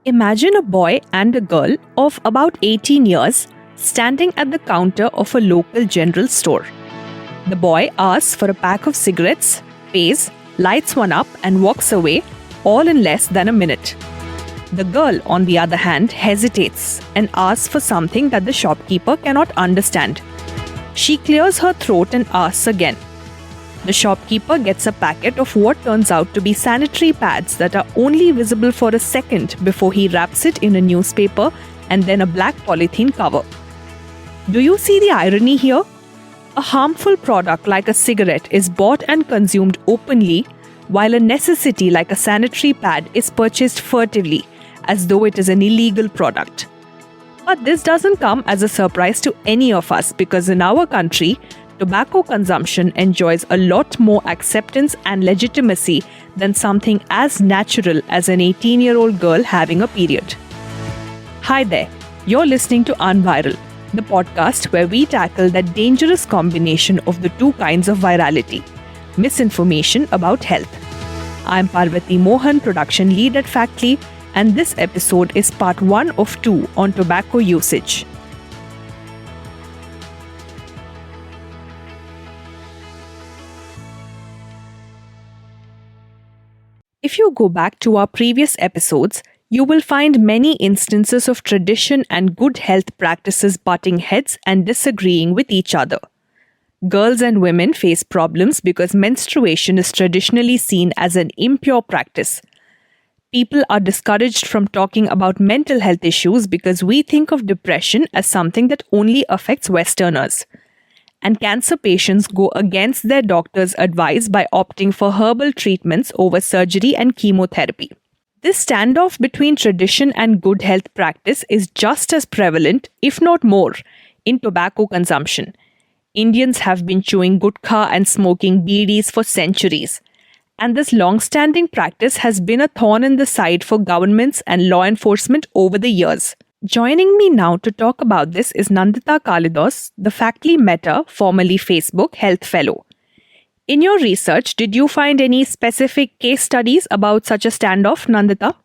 Imagine a boy and a girl of about 18 years standing at the counter of a local general store. The boy asks for a pack of cigarettes, pays, lights one up, and walks away, all in less than a minute. The girl, on the other hand, hesitates and asks for something that the shopkeeper cannot understand. She clears her throat and asks again. The shopkeeper gets a packet of what turns out to be sanitary pads that are only visible for a second before he wraps it in a newspaper and then a black polythene cover. Do you see the irony here? A harmful product like a cigarette is bought and consumed openly, while a necessity like a sanitary pad is purchased furtively, as though it is an illegal product. But this doesn't come as a surprise to any of us because in our country, tobacco consumption enjoys a lot more acceptance and legitimacy than something as natural as an 18-year-old girl having a period. Hi there, you're listening to Unviral, the podcast where we tackle that dangerous combination of the two kinds of virality, misinformation about health. I'm Parvati Mohan, production lead at Factly, and this episode is part 1 of 2 on tobacco usage. If you go back to our previous episodes, you will find many instances of tradition and good health practices butting heads and disagreeing with each other. Girls and women face problems because menstruation is traditionally seen as an impure practice. People are discouraged from talking about mental health issues because we think of depression as something that only affects Westerners. And cancer patients go against their doctor's advice by opting for herbal treatments over surgery and chemotherapy. This standoff between tradition and good health practice is just as prevalent, if not more, in tobacco consumption. Indians have been chewing gutkha and smoking bidis for centuries. And this long-standing practice has been a thorn in the side for governments and law enforcement over the years. Joining me now to talk about this is Nandita Kalidas, the Factly Meta, formerly Facebook, Health Fellow. In your research, did you find any specific case studies about such a standoff, Nandita?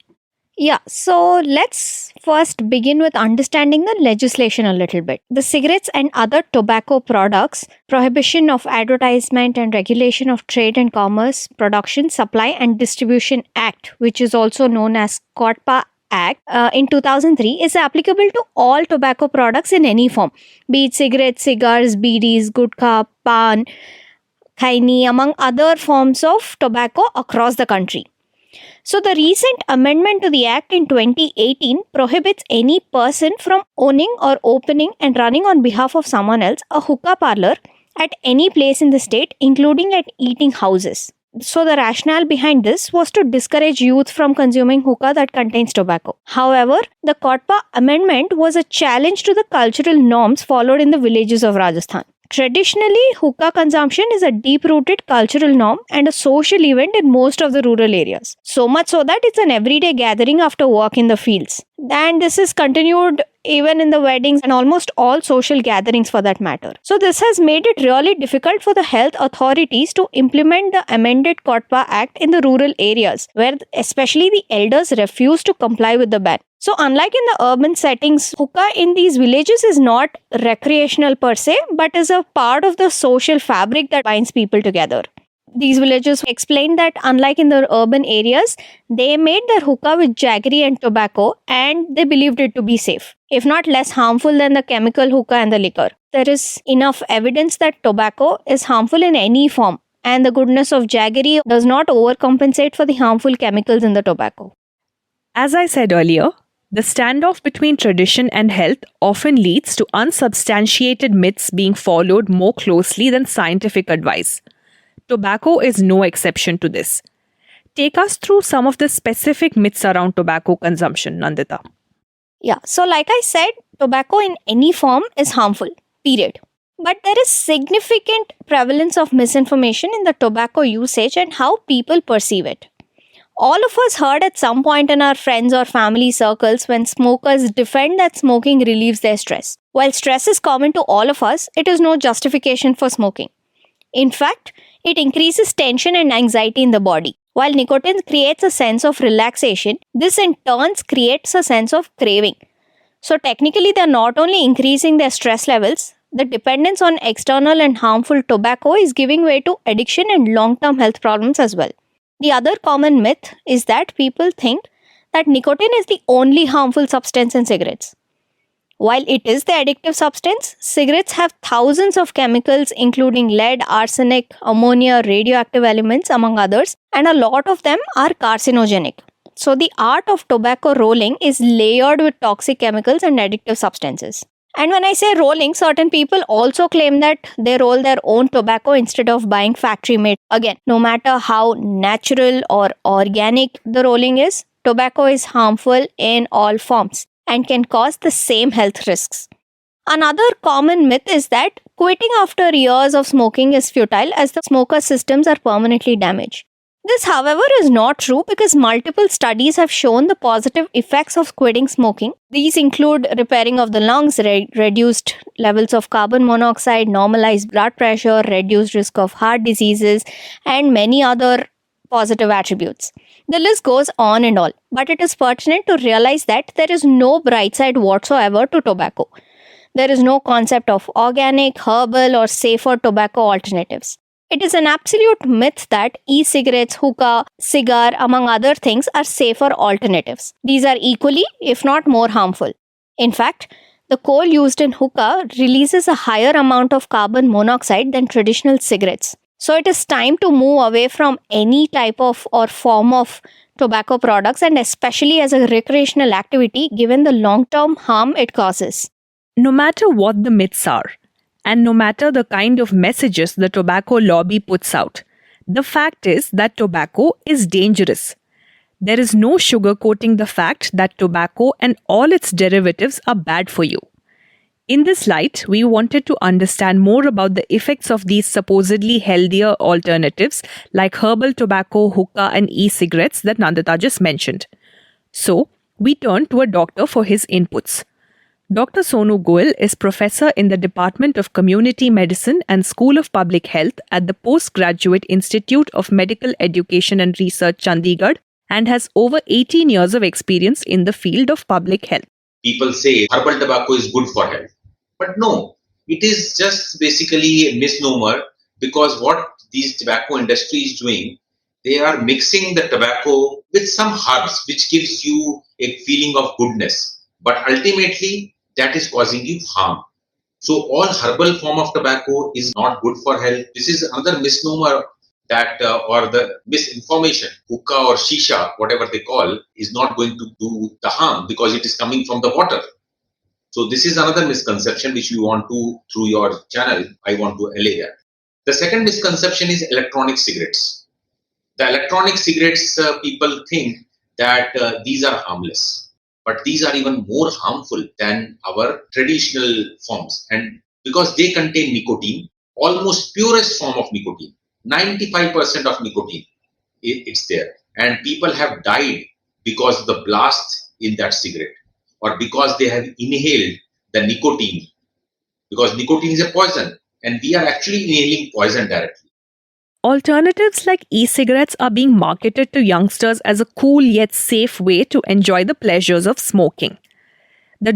Yeah, so let's first begin with understanding the legislation a little bit. The Cigarettes and Other Tobacco Products Prohibition of Advertisement and Regulation of Trade and Commerce, Production, Supply and Distribution Act, which is also known as COTPA Act, in 2003 is applicable to all tobacco products in any form, be it cigarettes, cigars, bidis, gutkha, pan, khaini, among other forms of tobacco across the country. So the recent amendment to the Act in 2018 prohibits any person from owning or opening and running on behalf of someone else a hookah parlor at any place in the state, including at eating houses. So the rationale behind this was to discourage youth from consuming hookah that contains tobacco. However, the COTPA amendment was a challenge to the cultural norms followed in the villages of Rajasthan. Traditionally, hookah consumption is a deep-rooted cultural norm and a social event in most of the rural areas. So much so that it's an everyday gathering after work in the fields. And this is continued even in the weddings and almost all social gatherings for that matter. So this has made it really difficult for the health authorities to implement the amended COTPA Act in the rural areas, where especially the elders refuse to comply with the ban. So unlike in the urban settings, hookah in these villages is not recreational per se, but is a part of the social fabric that binds people together. These villagers explained that unlike in the urban areas, they made their hookah with jaggery and tobacco and they believed it to be safe, if not less harmful than the chemical hookah and the liquor. There is enough evidence that tobacco is harmful in any form, and the goodness of jaggery does not overcompensate for the harmful chemicals in the tobacco. As I said earlier, the standoff between tradition and health often leads to unsubstantiated myths being followed more closely than scientific advice. Tobacco is no exception to this. Take us through some of the specific myths around tobacco consumption, Nandita. Yeah, so like I said, tobacco in any form is harmful, period. But there is significant prevalence of misinformation in the tobacco usage and how people perceive it. All of us heard at some point in our friends or family circles when smokers defend that smoking relieves their stress. While stress is common to all of us, it is no justification for smoking. In fact, It increases tension and anxiety in the body. While nicotine creates a sense of relaxation, this in turn creates a sense of craving. So technically, they're not only increasing their stress levels, the dependence on external and harmful tobacco is giving way to addiction and long-term health problems as well. The other common myth is that people think that nicotine is the only harmful substance in cigarettes. While it is the addictive substance, cigarettes have thousands of chemicals including lead, arsenic, ammonia, radioactive elements among others, and a lot of them are carcinogenic. So the art of tobacco rolling is layered with toxic chemicals and addictive substances. And when I say rolling, certain people also claim that they roll their own tobacco instead of buying factory made. Again, no matter how natural or organic the rolling is, tobacco is harmful in all forms and can cause the same health risks. Another common myth is that quitting after years of smoking is futile as the smoker systems are permanently damaged. This, however, is not true because multiple studies have shown the positive effects of quitting smoking. These include repairing of the lungs, reduced levels of carbon monoxide, normalized blood pressure, reduced risk of heart diseases, and many other positive attributes. The list goes on and all, but it is pertinent to realize that there is no bright side whatsoever to tobacco. There is no concept of organic, herbal, or safer tobacco alternatives. It is an absolute myth that e-cigarettes, hookah, cigar, among other things, are safer alternatives. These are equally, if not more harmful. In fact, the coal used in hookah releases a higher amount of carbon monoxide than traditional cigarettes. So it is time to move away from any type of or form of tobacco products, and especially as a recreational activity given the long-term harm it causes. No matter what the myths are, and no matter the kind of messages the tobacco lobby puts out, the fact is that tobacco is dangerous. There is no sugarcoating the fact that tobacco and all its derivatives are bad for you. In this light, we wanted to understand more about the effects of these supposedly healthier alternatives like herbal tobacco, hookah, and e-cigarettes that Nandita just mentioned. So, we turned to a doctor for his inputs. Dr. Sonu Goel is professor in the Department of Community Medicine and School of Public Health at the Postgraduate Institute of Medical Education and Research, Chandigarh, and has over 18 years of experience in the field of public health. People say herbal tobacco is good for health. But no, it is just basically a misnomer, because what these tobacco industry is doing, they are mixing the tobacco with some herbs which gives you a feeling of goodness. But ultimately, that is causing you harm. So all herbal form of tobacco is not good for health. This is another misnomer that or the misinformation. Hookah or shisha, whatever they call, is not going to do the harm because it is coming from the water. So this is another misconception which we want to, through your channel, I want to allay that. The second misconception is electronic cigarettes. The electronic cigarettes, people think that these are harmless. But these are even more harmful than our traditional forms. And because they contain nicotine, almost purest form of nicotine, 95% of nicotine, it's there. And people have died because of the blast in that cigarette, or because they have inhaled the nicotine. Because nicotine is a poison, and we are actually inhaling poison directly. Alternatives like e-cigarettes are being marketed to youngsters as a cool yet safe way to enjoy the pleasures of smoking. The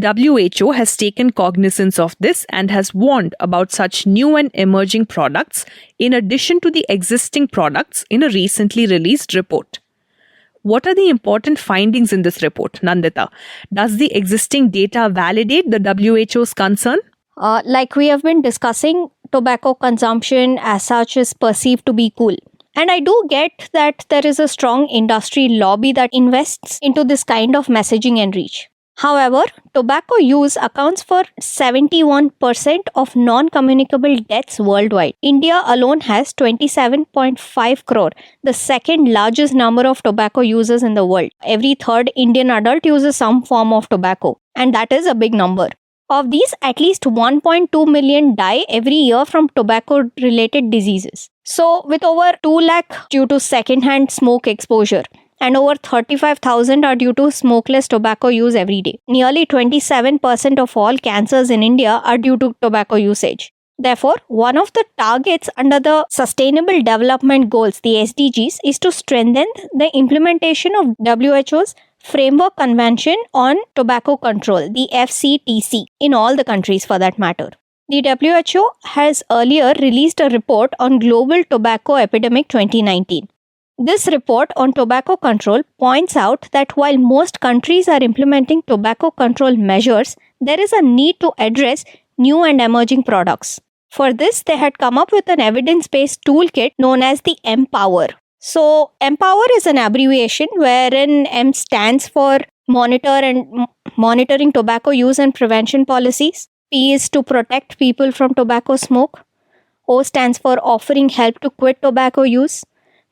WHO has taken cognizance of this and has warned about such new and emerging products in addition to the existing products in a recently released report. What are the important findings in this report, Nandita? Does the existing data validate the WHO's concern? Like we have been discussing, tobacco consumption as such is perceived to be cool. And I do get that there is a strong industry lobby that invests into this kind of messaging and reach. However, tobacco use accounts for 71% of non-communicable deaths worldwide. India alone has 27.5 crore, the second largest number of tobacco users in the world. Every third Indian adult uses some form of tobacco, and that is a big number. Of these, at least 1.2 million die every year from tobacco-related diseases. So, with over 2 lakh due to second-hand smoke exposure, and over 35,000 are due to smokeless tobacco use every day. Nearly 27% of all cancers in India are due to tobacco usage. Therefore, one of the targets under the Sustainable Development Goals, the SDGs, is to strengthen the implementation of WHO's Framework Convention on Tobacco Control, the FCTC, in all the countries for that matter. The WHO has earlier released a report on Global Tobacco Epidemic 2019. This report on tobacco control points out that while most countries are implementing tobacco control measures, there is a need to address new and emerging products. For this, they had come up with an evidence-based toolkit known as the Empower. So, Empower is an abbreviation wherein M stands for monitoring tobacco use and prevention policies. P is to protect people from tobacco smoke. O stands for offering help to quit tobacco use.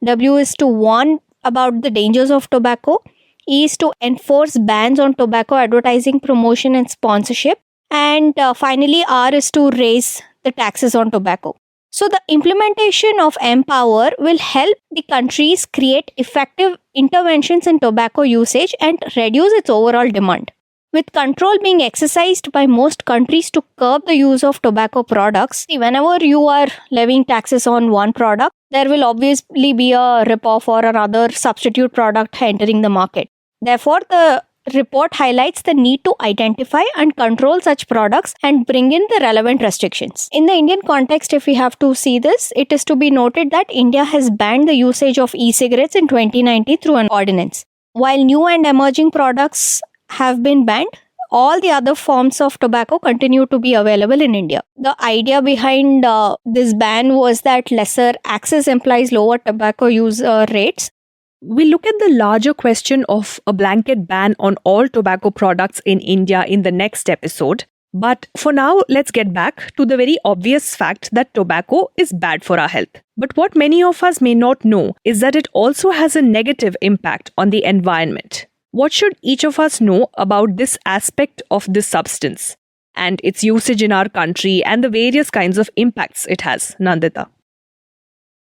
W is to warn about the dangers of tobacco. E is to enforce bans on tobacco advertising, promotion, and sponsorship. And finally, R is to raise the taxes on tobacco. So the implementation of Empower will help the countries create effective interventions in tobacco usage and reduce its overall demand. With control being exercised by most countries to curb the use of tobacco products, whenever you are levying taxes on one product, there will obviously be a rip-off or another substitute product entering the market. Therefore, the report highlights the need to identify and control such products and bring in the relevant restrictions. In the Indian context, if we have to see this, it is to be noted that India has banned the usage of e-cigarettes in 2019 through an ordinance. While new and emerging products have been banned, all the other forms of tobacco continue to be available in India. The idea behind this ban was that lesser access implies lower tobacco use rates. We'll look at the larger question of a blanket ban on all tobacco products in India in the next episode. But for now, let's get back to the very obvious fact that tobacco is bad for our health. But what many of us may not know is that it also has a negative impact on the environment. What should each of us know about this aspect of this substance and its usage in our country and the various kinds of impacts it has, Nandita?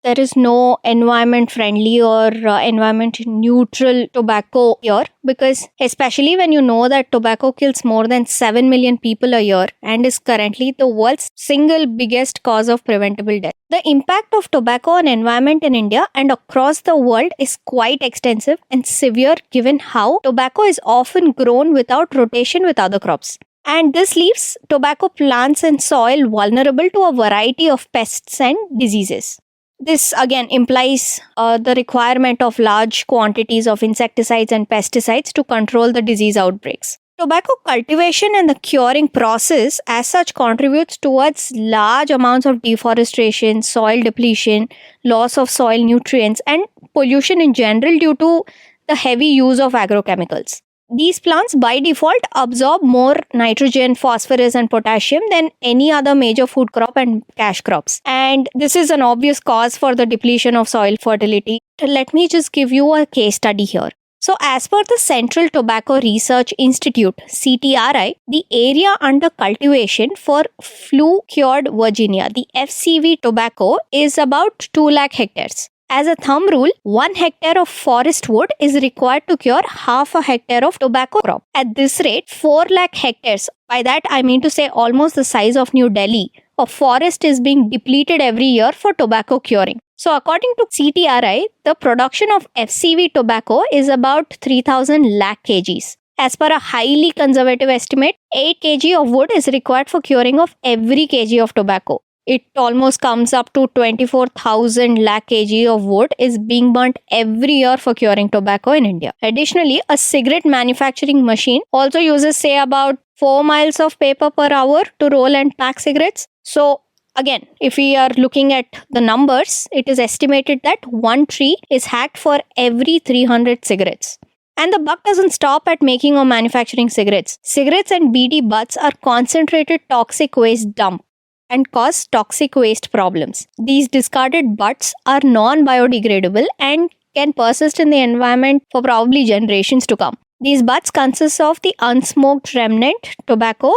There is no environment-friendly or environment-neutral tobacco here, because especially when you know that tobacco kills more than 7 million people a year and is currently the world's single biggest cause of preventable death. The impact of tobacco on environment in India and across the world is quite extensive and severe, given how tobacco is often grown without rotation with other crops. And this leaves tobacco plants and soil vulnerable to a variety of pests and diseases. This again implies the requirement of large quantities of insecticides and pesticides to control the disease outbreaks. Tobacco cultivation and the curing process as such contributes towards large amounts of deforestation, soil depletion, loss of soil nutrients, and pollution in general due to the heavy use of agrochemicals. These plants by default absorb more nitrogen, phosphorus, and potassium than any other major food crop and cash crops. And this is an obvious cause for the depletion of soil fertility. Let me just give you a case study here. So as per the Central Tobacco Research Institute, CTRI, the area under cultivation for flue-cured Virginia, the FCV tobacco, is about 2 lakh hectares. As a thumb rule, 1 hectare of forest wood is required to cure half a hectare of tobacco crop. At this rate, 4 lakh hectares, by that I mean to say almost the size of New Delhi, of forest is being depleted every year for tobacco curing. So according to CTRI, the production of FCV tobacco is about 3000 lakh kgs. As per a highly conservative estimate, 8 kg of wood is required for curing of every kg of tobacco. It almost comes up to 24,000 lakh kg of wood is being burnt every year for curing tobacco in India. Additionally, a cigarette manufacturing machine also uses say about 4 miles of paper per hour to roll and pack cigarettes. So again, if we are looking at the numbers, it is estimated that one tree is hacked for every 300 cigarettes. And the buck doesn't stop at making or manufacturing cigarettes. Cigarettes and BD butts are concentrated toxic waste dump and cause toxic waste problems. These discarded butts are non-biodegradable and can persist in the environment for probably generations to come. These butts consist of the unsmoked remnant tobacco,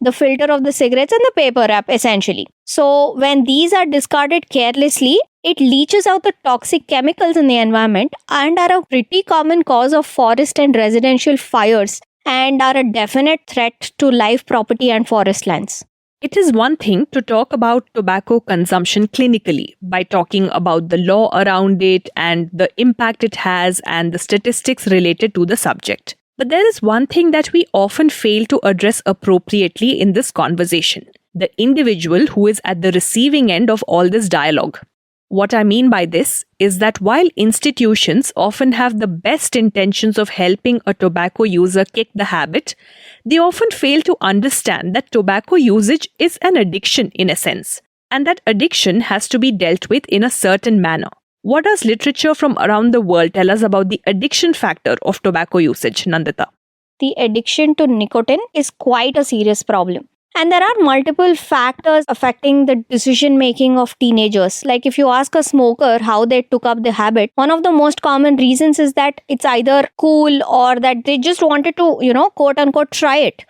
the filter of the cigarettes, and the paper wrap essentially. So when these are discarded carelessly, it leaches out the toxic chemicals in the environment and are a pretty common cause of forest and residential fires and are a definite threat to life, property, and forest lands. It is one thing to talk about tobacco consumption clinically by talking about the law around it and the impact it has and the statistics related to the subject. But there is one thing that we often fail to address appropriately in this conversation: the individual who is at the receiving end of all this dialogue. What I mean by this is that while institutions often have the best intentions of helping a tobacco user kick the habit, they often fail to understand that tobacco usage is an addiction in a sense, and that addiction has to be dealt with in a certain manner. What does literature from around the world tell us about the addiction factor of tobacco usage, Nandita? The addiction to nicotine is quite a serious problem. And there are multiple factors affecting the decision making of teenagers. Like if you ask a smoker how they took up the habit, one of the most common reasons is that it's either cool or that they just wanted to, quote unquote, try it.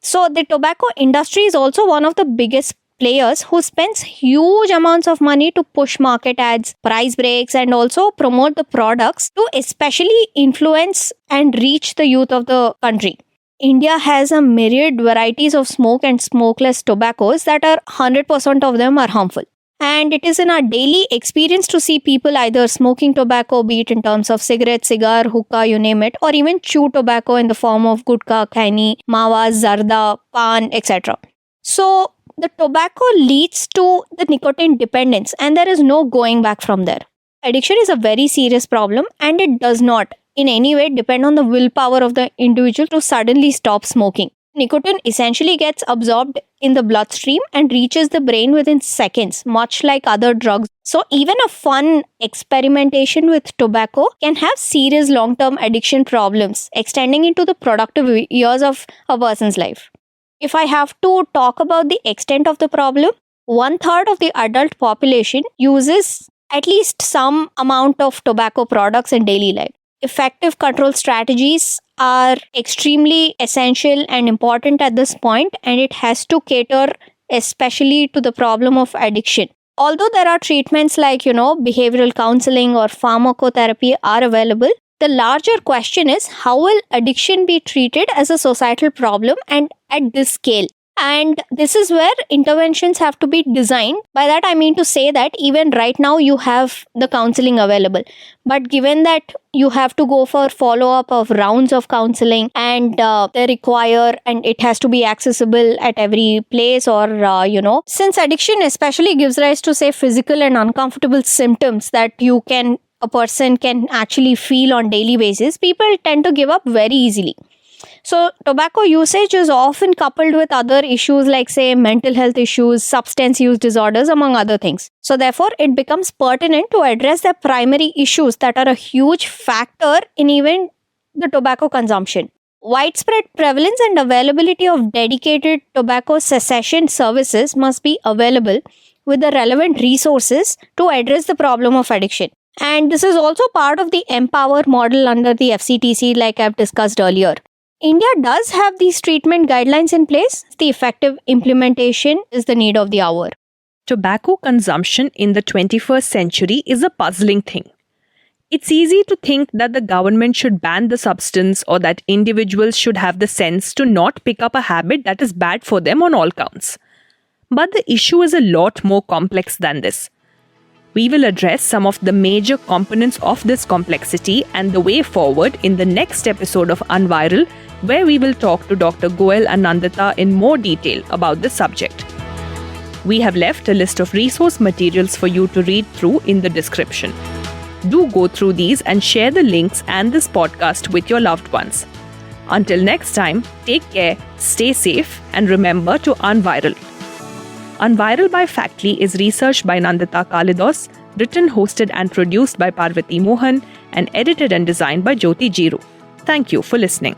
So the tobacco industry is also one of the biggest players who spends huge amounts of money to push market ads, price breaks, and also promote the products to especially influence and reach the youth of the country. India has a myriad varieties of smoke and smokeless tobaccos that are 100% of them are harmful. And it is in our daily experience to see people either smoking tobacco, be it in terms of cigarette, cigar, hookah, you name it, or even chew tobacco in the form of gutka, khaini, mawa, zarda, pan, etc. So the tobacco leads to the nicotine dependence and there is no going back from there. Addiction is a very serious problem and it does not in any way depend on the willpower of the individual to suddenly stop smoking. Nicotine essentially gets absorbed in the bloodstream and reaches the brain within seconds, much like other drugs. So even a fun experimentation with tobacco can have serious long-term addiction problems, extending into the productive years of a person's life. If I have to talk about the extent of the problem, 1/3 of the adult population uses at least some amount of tobacco products in daily life. Effective control strategies are extremely essential and important at this point, and it has to cater especially to the problem of addiction. Although there are treatments like, behavioral counseling or pharmacotherapy are available, the larger question is how will addiction be treated as a societal problem and at this scale? And this is where interventions have to be designed. By that I mean to say that even right now you have the counseling available. But given that you have to go for follow-up of rounds of counseling and they require and it has to be accessible at every place or, since addiction especially gives rise to say physical and uncomfortable symptoms that a person can actually feel on daily basis, people tend to give up very easily. So tobacco usage is often coupled with other issues like say mental health issues, substance use disorders, among other things. So therefore it becomes pertinent to address the primary issues that are a huge factor in even the tobacco consumption. Widespread prevalence and availability of dedicated tobacco cessation services must be available with the relevant resources to address the problem of addiction. And this is also part of the Empower model under the FCTC like I've discussed earlier. India does have these treatment guidelines in place. The effective implementation is the need of the hour. Tobacco consumption in the 21st century is a puzzling thing. It's easy to think that the government should ban the substance or that individuals should have the sense to not pick up a habit that is bad for them on all counts. But the issue is a lot more complex than this. We will address some of the major components of this complexity and the way forward in the next episode of Unviral, where we will talk to Dr. Goel and Nandita in more detail about this subject. We have left a list of resource materials for you to read through in the description. Do go through these and share the links and this podcast with your loved ones. Until next time, take care, stay safe, and remember to Unviral. Unviral by Factly is researched by Nandita Kalidos, written, hosted and produced by Parvati Mohan, and edited and designed by Jyoti Jiru. Thank you for listening.